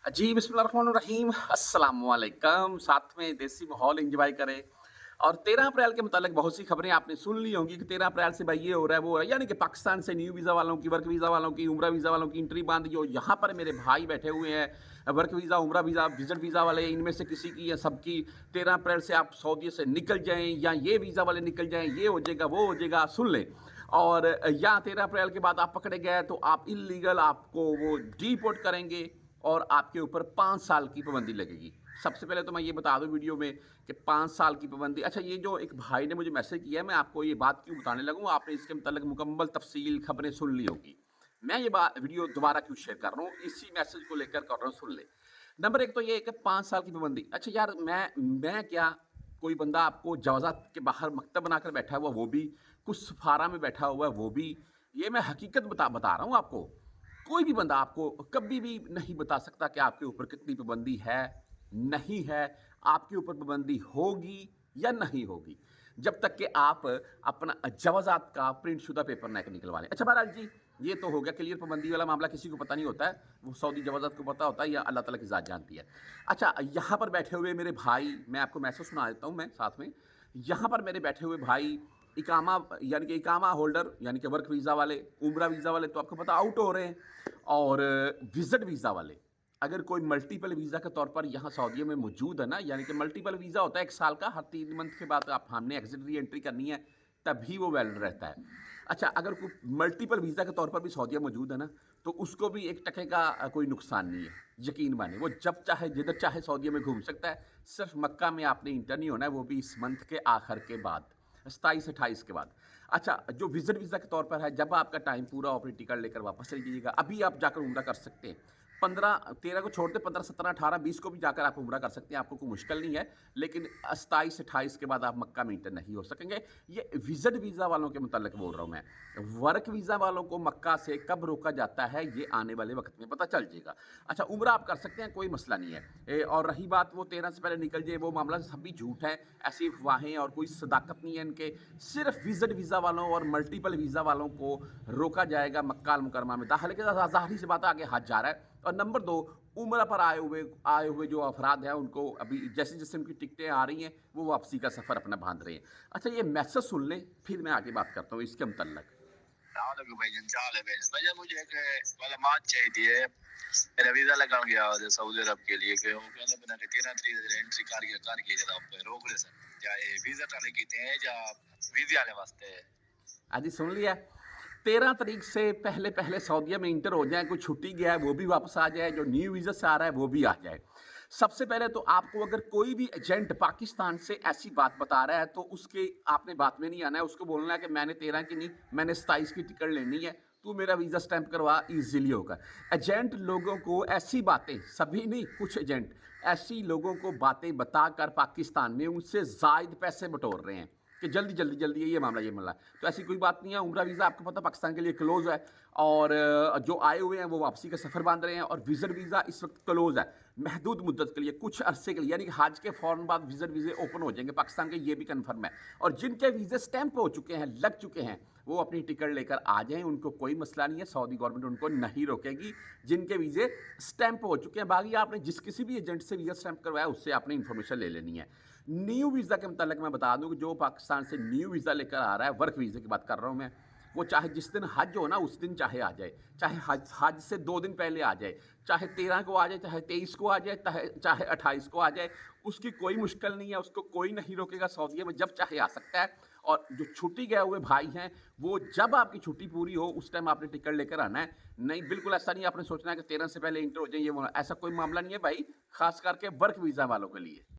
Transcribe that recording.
जी, बिस्मिल्लाहिर्रहमानिर्रहीम, अस्सलाम वालेकुम। साथ में देसी माहौल एन्जॉय करें। और 13 अप्रैल के मुतालिक बहुत सी खबरें आपने सुन ली होंगी कि 13 अप्रैल से भाई ये हो रहा है, वो हो रहा है। यानी कि पाकिस्तान से न्यू वीज़ा वालों की, वर्क वीज़ा वालों की, उम्रा वीज़ा वालों की एंट्री बंद। जो यहाँ पर मेरे भाई बैठे हुए हैं, वर्क वीज़ा, उम्रा वीज़ा, विज़िट वीज़ा वाले, इनमें से किसी की या सबकी 13 अप्रैल से आप सऊदी से निकल जाएँ या ये वीज़ा वाले निकल जाएँ, ये हो जाएगा, वो हो जाएगा, सुन लें। और या 13 अप्रैल के बाद आप पकड़े गए तो आप इल्लीगल, आपको वो डिपोर्ट करेंगे और आपके ऊपर 5 साल की पाबंदी लगेगी। सबसे पहले तो मैं ये बता दूँ वीडियो में कि 5 साल की पाबंदी। अच्छा, ये जो एक भाई ने मुझे मैसेज किया है, मैं आपको ये बात क्यों बताने लगा हूँ, आपने इसके मुताल्लिक मुकम्मल तफ़सील खबरें सुन ली होंगी। मैं ये वीडियो दोबारा क्यों शेयर कर रहा हूँ, इसी मैसेज को लेकर कर रहा हूँ, सुन ले। नंबर 1 तो ये है कि 5 साल की पाबंदी। अच्छा यार, मैं क्या, कोई बंदा आपको जवाज़ात के बाहर मकतब बनाकर बैठा हुआ वो भी, कुछ सफारा में बैठा हुआ है वो भी, ये मैं हकीकत बता रहा हूँ आपको। कोई भी बंदा आपको कभी भी नहीं बता सकता कि आपके ऊपर कितनी पाबंदी है, नहीं है, आपके ऊपर पाबंदी होगी या नहीं होगी, जब तक कि आप अपना जवाज़ात का प्रिंट शुदा पेपर ना निकलवा लें। अच्छा बहरहाल जी, ये तो हो गया क्लियर, पाबंदी वाला मामला किसी को पता नहीं होता है, वो सऊदी जवाज़ात को पता होता है या अल्लाह ताला की ज़ात जानती है। अच्छा, यहाँ पर बैठे हुए मेरे भाई, मैं आपको मैसेज सुना देता हूँ मैं साथ में। यहाँ पर मेरे बैठे हुए भाई इकामा, यानी कि इकामा होल्डर, यानी कि वर्क वीज़ा वाले, उम्रा वीज़ा वाले तो आपको पता आउट हो रहे हैं। और विज़िट वीज़ा वाले, अगर कोई मल्टीपल वीज़ा के तौर पर यहाँ सऊदीया में मौजूद है ना, यानी कि मल्टीपल वीज़ा होता है 1 साल का, हर 3 मंथ के बाद आप हमने एग्ज़िट री एंट्री करनी है, तभी वो वैलिड रहता है। अच्छा, अगर कोई मल्टीपल वीज़ा के तौर पर भी सऊदीया मौजूद है ना, तो उसको भी 1 टके का कोई नुकसान नहीं है, यकीन मानिए। वो जब चाहे, जिधर चाहे सऊदीया में घूम सकता है, सिर्फ़ मक्का में आपने इंटर नहीं होना है, वो भी इस मंथ के आखिर के बाद, 27-28 के बाद। अच्छा, जो विज़िट वीज़ा के तौर पर है, जब आपका टाइम पूरा हो अपनी टिकट लेकर वापस चले जाइएगा, अभी आप जाकर उम्रा कर सकते हैं। 15-13 को छोड़ दें, 15, 17, 18, 20 को भी जाकर आप उम्रा कर सकते हैं, आपको कोई मुश्किल नहीं है। लेकिन 27-28 के बाद आप मक्का में एंटर नहीं हो सकेंगे। ये विज़िट वीज़ा वालों के मुताल्लिक बोल रहा हूँ मैं। वर्क वीज़ा वालों को मक्का से कब रोका जाता है, ये आने वाले वक़्त में पता चल जाएगा। अच्छा, उम्रा आप कर सकते हैं, कोई मसला नहीं है। और रही बात वो 13 से पहले निकल जाए, वो मामला सभी झूठ है, ऐसी अफ़वाहें और कोई सदाकत नहीं है इनके। सिर्फ़ विज़िट वीज़ा वालों और मल्टीपल वीज़ा वालों को रोका जाएगा मक्का अल मुकरमा में दाखिले के। ज़ाहिर सी बात है, आगे हज जा रहा है। और नंबर 2, उम्रा पर आए हुए जो अफ़राद हैं, उनको अभी जैसे-जैसे उनकी टिकटें आ रही हैं, वो वापसी का सफ़र अपना बाँध रहे हैं। अच्छा, ये मैसेज सुन लें, फिर मैं आगे बात करता हूँ इसके मुतल्लक। Sağlık Bey'in, sağlık Bey'in. Vajah मुझे एक मालूमात चाहिए थी। मेरा वीज़ा लगा गया सऊदी अरब के लिए कि वो कहने बना के 13 तरीक एंट्री कर के जरा रोक ले सर या ये वीज़ा टाले कीते हैं या वीज़े वाले वास्ते है। हाँ जी, सुन लिया। 13 तारीख से पहले-पहले सऊदीया में इंटर हो जाएँ, कोई छुट्टी गया है वो भी वापस आ जाए, जो न्यू वीज़ा से आ रहा है वो भी आ जाए। सबसे पहले तो आपको अगर कोई भी एजेंट पाकिस्तान से ऐसी बात बता रहा है, तो उसके आपने बात में नहीं आना है, उसको बोलना है कि मैंने 13 की नहीं, मैंने 27 की टिकट लेनी है, तू मेरा वीज़ा स्टैम्प करवा, ईज़िली होगा। एजेंट लोगों को ऐसी बातें, सभी नहीं, कुछ एजेंट ऐसी लोगों को बातें बताकर पाकिस्तान में उनसे ज़ायद पैसे बटोर रहे हैं कि जल्दी ये मामला, ये मामला। तो ऐसी कोई बात नहीं है। उम्रा वीज़ा आपको पता है पाकिस्तान के लिए क्लोज़ है। और जो आए हुए हैं वो वापसी का सफ़र बांध रहे हैं। और विज़िट वीज़ा इस वक्त क्लोज़ है, महदूद मुद्दत के लिए, कुछ अरसे के लिए, यानी कि हज के फ़ौरन बाद विज़िट वीज़े ओपन हो जाएंगे पाकिस्तान के, ये भी कन्फर्म है। और जिनके वीज़े स्टैंप हो चुके हैं, लग चुके हैं, वो अपनी टिकट लेकर आ जाएँ, उनको कोई मसला नहीं है, सऊदी गवर्नमेंट उनको नहीं रोकेगी। जिनके वीज़े स्टैंप हो चुके हैं, बाकी आपने जिस किसी भी एजेंट से वीज़ा स्टैंप करवाया, उससे आपने इन्फॉर्मेशन ले लेनी है। न्यू वीज़ा के मुतालिक मैं बता दूँ कि जो पाकिस्तान से न्यू वीज़ा लेकर आ रहा है, वर्क वीज़े की बात कर रहा हूँ मैं, वो चाहे जिस दिन हज हो ना, उस दिन चाहे आ जाए, चाहे हज हज से 2 दिन पहले आ जाए, चाहे 13 को आ जाए, चाहे 23 को आ जाए, चाहे 28 को आ जाए, उसकी कोई मुश्किल नहीं है, उसको कोई नहीं रोकेगा। सऊदीया में जब चाहे आ सकता है। और जो छुट्टी गए हुए भाई हैं, वो जब आपकी छुट्टी पूरी हो, उस टाइम आपने टिकट लेकर आना है। नहीं, बिल्कुल ऐसा नहीं आपने सोचना है कि 13 से पहले इंटर हो जाए, ये वो, ऐसा कोई मामला नहीं है भाई, ख़ास करके वर्क वीज़ा वालों के लिए।